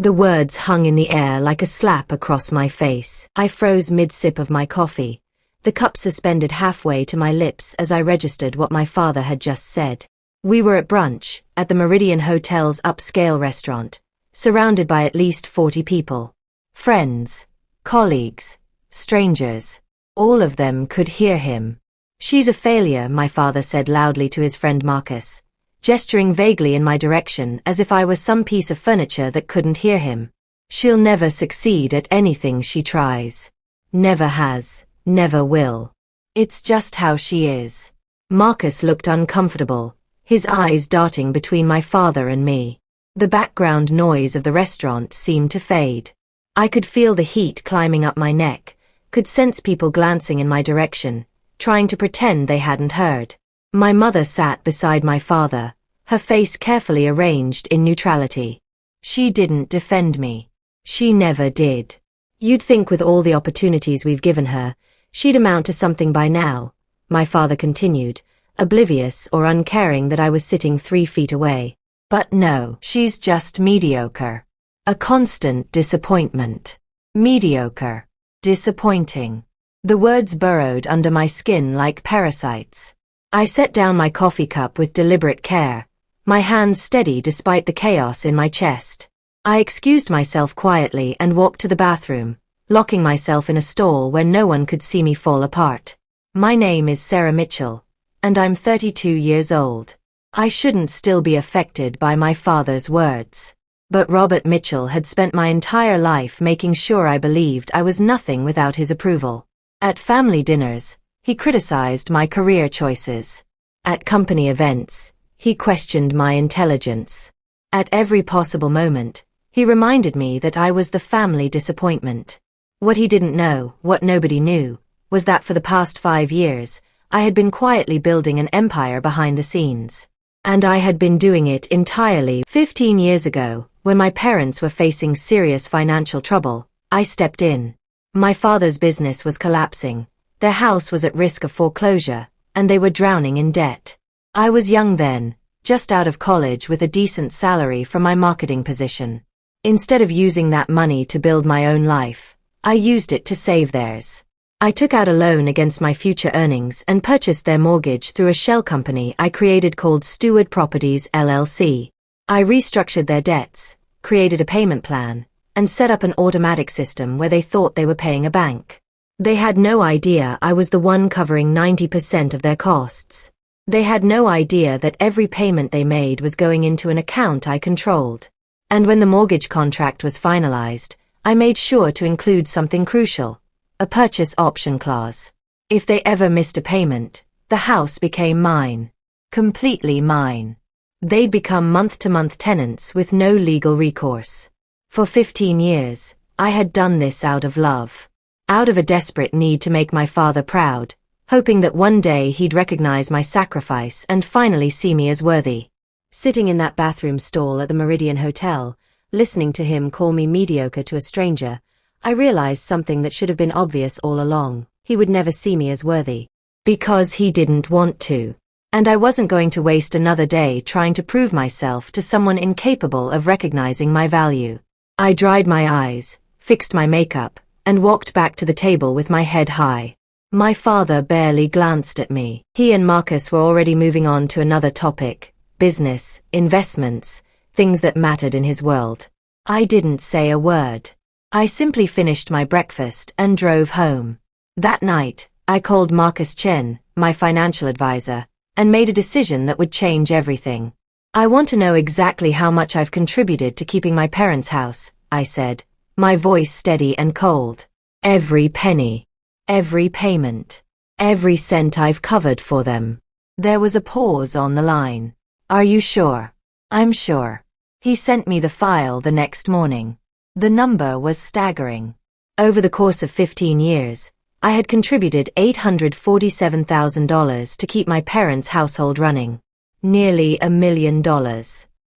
The words hung in the air like a slap across my face. I froze mid-sip of my coffee, the cup suspended halfway to my lips as I registered what my father had just said. We were at brunch, at the Meridian Hotel's upscale restaurant, surrounded by at least 40 people. Friends, colleagues, strangers. All of them could hear him. "She's a failure," my father said loudly to his friend Marcus, gesturing vaguely in my direction as if I was some piece of furniture that couldn't hear him. "She'll never succeed at anything she tries. Never has, never will. It's just how she is." Marcus looked uncomfortable, his eyes darting between my father and me. The background noise of the restaurant seemed to fade. I could feel the heat climbing up my neck, could sense people glancing in my direction, trying to pretend they hadn't heard. My mother sat beside my father, her face carefully arranged in neutrality. She didn't defend me. She never did. "You'd think with all the opportunities we've given her, she'd amount to something by now," my father continued, oblivious or uncaring that I was sitting 3 feet away. "But no, she's just mediocre. A constant disappointment. Mediocre. Disappointing." The words burrowed under my skin like parasites. I set down my coffee cup with deliberate care, my hands steady despite the chaos in my chest. I excused myself quietly and walked to the bathroom, locking myself in a stall where no one could see me fall apart. "My name is Sarah Mitchell, and I'm 32 years old." I shouldn't still be affected by my father's words. But Robert Mitchell had spent my entire life making sure I believed I was nothing without his approval. At family dinners, he criticized my career choices. At company events, he questioned my intelligence. At every possible moment, he reminded me that I was the family disappointment. What he didn't know, what nobody knew, was that for the past 5 years, I had been quietly building an empire behind the scenes. And I had been doing it entirely. 15 years ago, when my parents were facing serious financial trouble, I stepped in. My father's business was collapsing, their house was at risk of foreclosure, and they were drowning in debt. I was young then, just out of college with a decent salary from my marketing position. Instead of using that money to build my own life, I used it to save theirs. I took out a loan against my future earnings and purchased their mortgage through a shell company I created called Steward Properties LLC. I restructured their debts, created a payment plan, and set up an automatic system where they thought they were paying a bank. They had no idea I was the one covering 90% of their costs. They had no idea that every payment they made was going into an account I controlled. And when the mortgage contract was finalized, I made sure to include something crucial, a purchase option clause. If they ever missed a payment, the house became mine. Completely mine. They'd become month-to-month tenants with no legal recourse. For 15 years, I had done this out of love. Out of a desperate need to make my father proud, hoping that one day he'd recognize my sacrifice and finally see me as worthy. Sitting in that bathroom stall at the Meridian Hotel, listening to him call me mediocre to a stranger, I realized something that should have been obvious all along. He would never see me as worthy. Because he didn't want to. And I wasn't going to waste another day trying to prove myself to someone incapable of recognizing my value. I dried my eyes, fixed my makeup, and walked back to the table with my head high. My father barely glanced at me. He and Marcus were already moving on to another topic, business, investments, things that mattered in his world. I didn't say a word. I simply finished my breakfast and drove home. That night, I called Marcus Chen, my financial advisor, and made a decision that would change everything. "I want to know exactly how much I've contributed to keeping my parents' house," I said, my voice steady and cold. "Every penny. Every payment. Every cent I've covered for them." There was a pause on the line. "Are you sure?" "I'm sure." He sent me the file the next morning. The number was staggering. Over the course of 15 years, I had contributed $847,000 to keep my parents' household running. Nearly $1 million.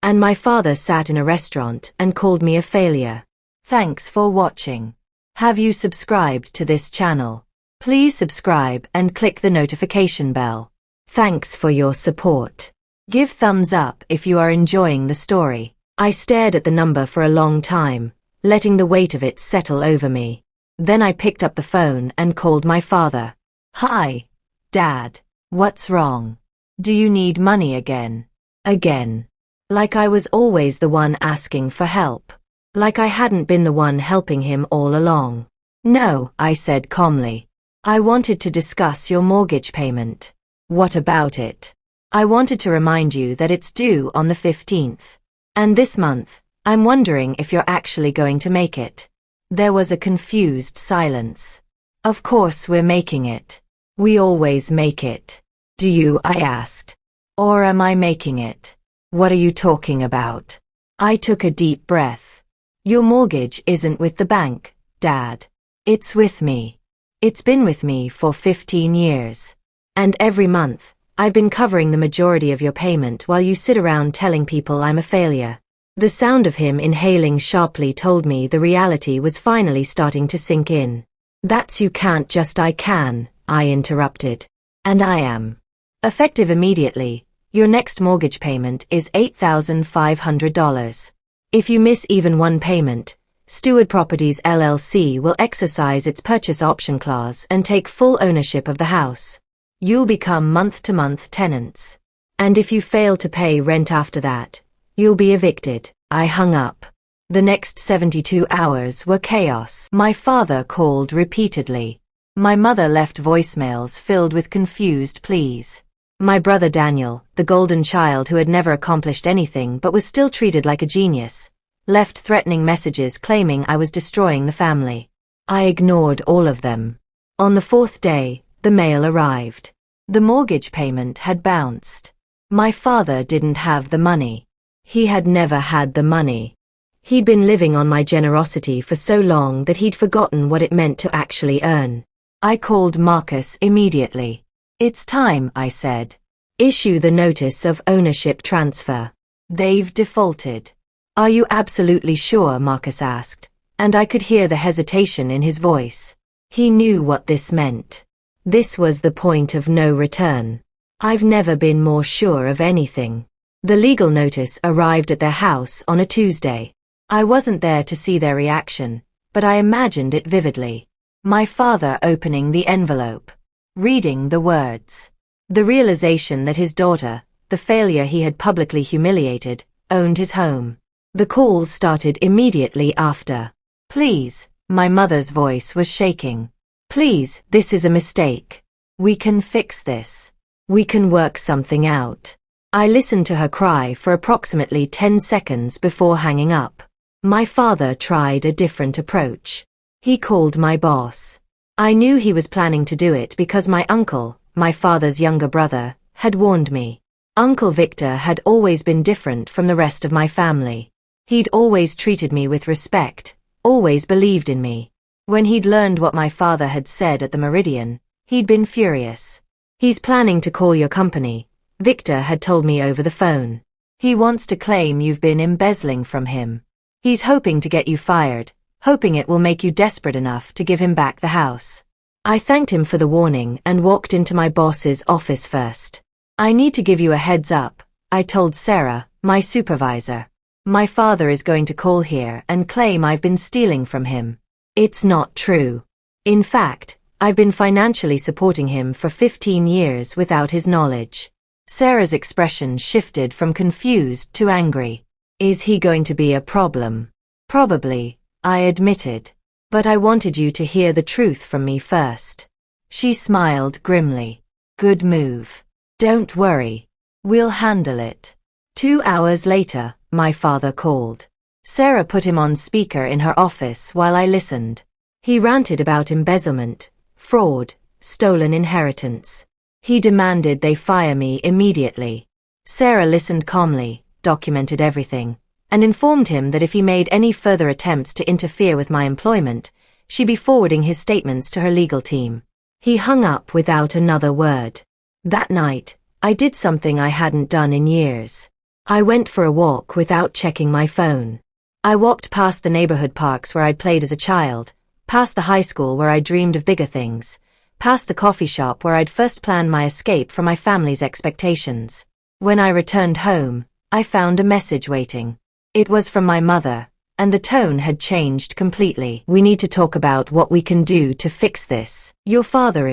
And my father sat in a restaurant and called me a failure. Thanks for watching. Have you subscribed to this channel? Please subscribe and click the notification bell. Thanks for your support. Give thumbs up if you are enjoying the story. I stared at the number for a long time, letting the weight of it settle over me. Then I picked up the phone and called my father. "Hi, Dad. What's wrong? Do you need money again?" Again. Like I was always the one asking for help. Like I hadn't been the one helping him all along. "No," I said calmly. "I wanted to discuss your mortgage payment." "What about it?" "I wanted to remind you that it's due on the 15th. And this month, I'm wondering if you're actually going to make it." There was a confused silence. "Of course we're making it. We always make it." "Do you?" I asked. "Or am I making it? What are you talking about?" I took a deep breath. "Your mortgage isn't with the bank, Dad. It's with me. It's been with me for 15 years. And every month, I've been covering the majority of your payment while you sit around telling people I'm a failure." The sound of him inhaling sharply told me the reality was finally starting to sink in. "That's you can't just I can," I interrupted. "And I am." Effective immediately, your next mortgage payment is $8,500. If you miss even one payment, Stewart Properties LLC will exercise its purchase option clause and take full ownership of the house. You'll become month-to-month tenants. And if you fail to pay rent after that, you'll be evicted. I hung up. The next 72 hours were chaos. My father called repeatedly. My mother left voicemails filled with confused pleas. My brother Daniel, the golden child who had never accomplished anything but was still treated like a genius, left threatening messages claiming I was destroying the family. I ignored all of them. On the fourth day, the mail arrived. The mortgage payment had bounced. My father didn't have the money. He had never had the money. He'd been living on my generosity for so long that he'd forgotten what it meant to actually earn. I called Marcus immediately. "It's time," I said. "Issue the notice of ownership transfer. They've defaulted." "Are you absolutely sure?" Marcus asked, and I could hear the hesitation in his voice. He knew what this meant. This was the point of no return. I've never been more sure of anything. The legal notice arrived at their house on a Tuesday. I wasn't there to see their reaction, but I imagined it vividly. My father opening the envelope, reading the words. The realization that his daughter, the failure he had publicly humiliated, owned his home. The calls started immediately after. "Please," my mother's voice was shaking. "Please, this is a mistake. We can fix this. We can work something out." I listened to her cry for approximately 10 seconds before hanging up. My father tried a different approach. He called my boss. I knew he was planning to do it because my uncle, my father's younger brother, had warned me. Uncle Victor had always been different from the rest of my family. He'd always treated me with respect, always believed in me. When he'd learned what my father had said at the Meridian, he'd been furious. "He's planning to call your company," Victor had told me over the phone. "He wants to claim you've been embezzling from him. He's hoping to get you fired, hoping it will make you desperate enough to give him back the house." I thanked him for the warning and walked into my boss's office first. "I need to give you a heads up," I told Sarah, my supervisor. "My father is going to call here and claim I've been stealing from him. It's not true. In fact, I've been financially supporting him for 15 years without his knowledge." Sarah's expression shifted from confused to angry. "Is he going to be a problem?" "Probably," I admitted. "But I wanted you to hear the truth from me first." She smiled grimly. "Good move. Don't worry. We'll handle it." 2 hours later, my father called. Sarah put him on speaker in her office while I listened. He ranted about embezzlement, fraud, stolen inheritance. He demanded they fire me immediately. Sarah listened calmly, documented everything, and informed him that if he made any further attempts to interfere with my employment, she'd be forwarding his statements to her legal team. He hung up without another word. That night, I did something I hadn't done in years. I went for a walk without checking my phone. I walked past the neighborhood parks where I'd played as a child, past the high school where I dreamed of bigger things, past the coffee shop where I'd first planned my escape from my family's expectations. When I returned home, I found a message waiting. It was from my mother, and the tone had changed completely. "We need to talk about what we can do to fix this. Your father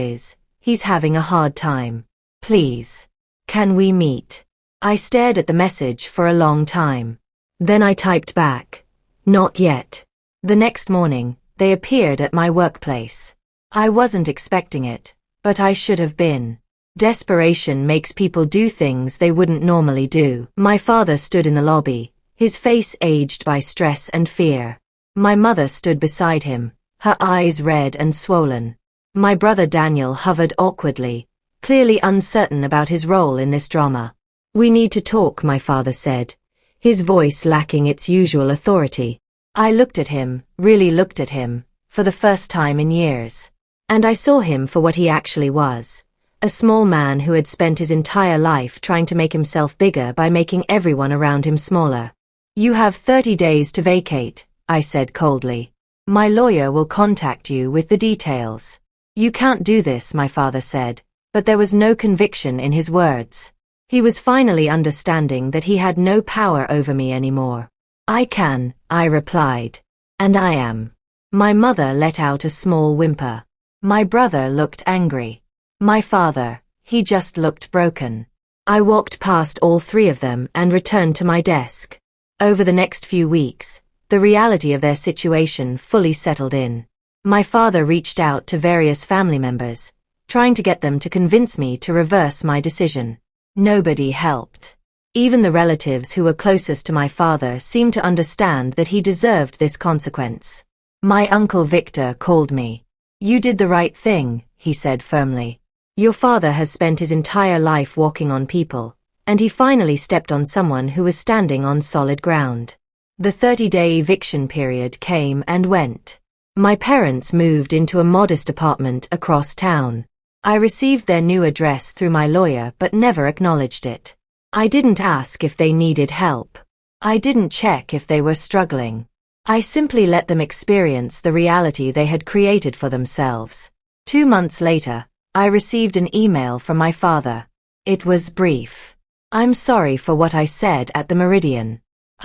he's having a hard time. Please. Can we meet?" I stared at the message for a long time. Then I typed back, "Not yet." The next morning, they appeared at my workplace. I wasn't expecting it, but I should have been. Desperation makes people do things they wouldn't normally do. My father stood in the lobby, his face aged by stress and fear. My mother stood beside him, her eyes red and swollen. My brother Daniel hovered awkwardly, clearly uncertain about his role in this drama. "We need to talk," my father said, his voice lacking its usual authority. I looked at him, really looked at him, for the first time in years. And I saw him for what he actually was. A small man who had spent his entire life trying to make himself bigger by making everyone around him smaller. "You have 30 days to vacate," I said coldly. "My lawyer will contact you with the details." "You can't do this," my father said, but there was no conviction in his words. He was finally understanding that he had no power over me anymore. "I can," I replied. "And I am." My mother let out a small whimper. My brother looked angry. My father, he just looked broken. I walked past all three of them and returned to my desk. Over the next few weeks, the reality of their situation fully settled in. My father reached out to various family members, trying to get them to convince me to reverse my decision. Nobody helped. Even the relatives who were closest to my father seemed to understand that he deserved this consequence. My uncle Victor called me. "You did the right thing," he said firmly. "Your father has spent his entire life walking on people, and he finally stepped on someone who was standing on solid ground." The 30-day eviction period came and went. My parents moved into a modest apartment across town. I received their new address through my lawyer but never acknowledged it. I didn't ask if they needed help. I didn't check if they were struggling. I simply let them experience the reality they had created for themselves. 2 months later, I received an email from my father. It was brief. "I'm sorry for what I said at the Meridian.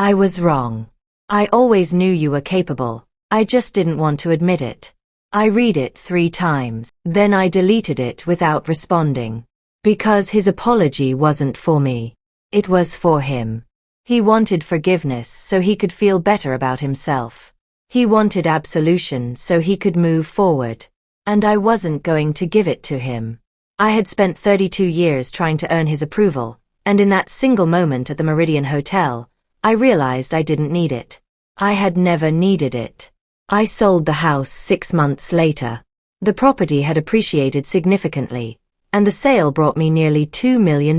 I was wrong. I always knew you were capable. I just didn't want to admit it." I read it 3 times. Then I deleted it without responding. Because his apology wasn't for me. It was for him. He wanted forgiveness so he could feel better about himself. He wanted absolution so he could move forward. And I wasn't going to give it to him. I had spent 32 years trying to earn his approval, and in that single moment at the Meridian Hotel, I realized I didn't need it. I had never needed it. I sold the house 6 months later. The property had appreciated significantly, and the sale brought me nearly $2 million.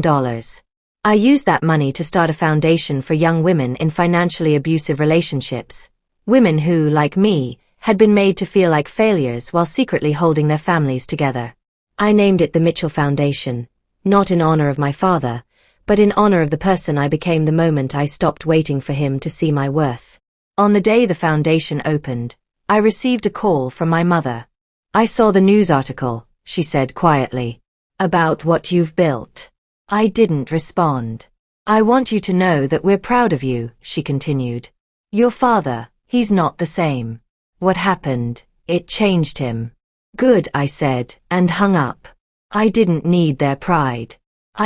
I used that money to start a foundation for young women in financially abusive relationships, women who, like me, had been made to feel like failures while secretly holding their families together. I named it the Mitchell Foundation, not in honor of my father, but in honor of the person I became the moment I stopped waiting for him to see my worth. On the day the foundation opened, I received a call from my mother. "I saw the news article," she said quietly, "about what you've built." I didn't respond. "I want you to know that we're proud of you," she continued. "Your father, he's not the same. What happened, it changed him." "Good," I said, and hung up. I didn't need their pride.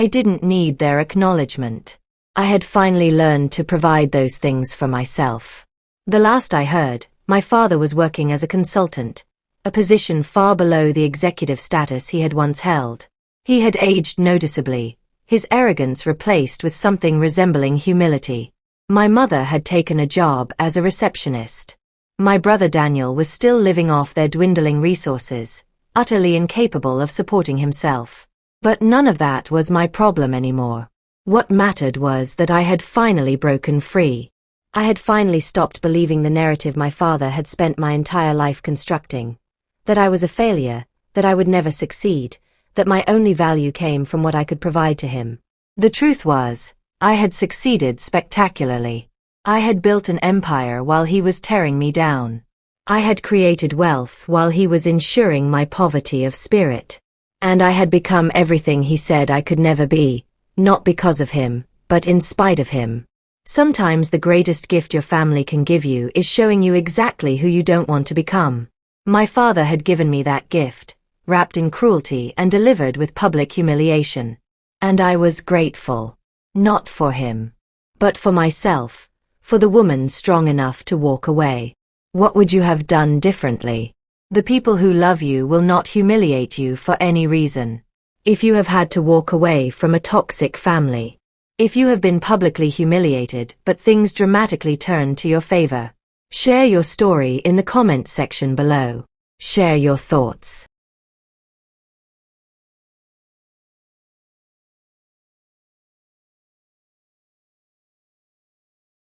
I didn't need their acknowledgement. I had finally learned to provide those things for myself. The last I heard, my father was working as a consultant, a position far below the executive status he had once held. He had aged noticeably, his arrogance replaced with something resembling humility. My mother had taken a job as a receptionist. My brother Daniel was still living off their dwindling resources, utterly incapable of supporting himself. But none of that was my problem anymore. What mattered was that I had finally broken free. I had finally stopped believing the narrative my father had spent my entire life constructing. That I was a failure, that I would never succeed, that my only value came from what I could provide to him. The truth was, I had succeeded spectacularly. I had built an empire while he was tearing me down. I had created wealth while he was ensuring my poverty of spirit. And I had become everything he said I could never be, not because of him, but in spite of him. Sometimes the greatest gift your family can give you is showing you exactly who you don't want to become. My father had given me that gift, wrapped in cruelty and delivered with public humiliation. And I was grateful. Not for him, but for myself, for the woman strong enough to walk away. What would you have done differently? The people who love you will not humiliate you for any reason. If you have had to walk away from a toxic family, if you have been publicly humiliated but things dramatically turned to your favor, share your story in the comments section below. Share your thoughts.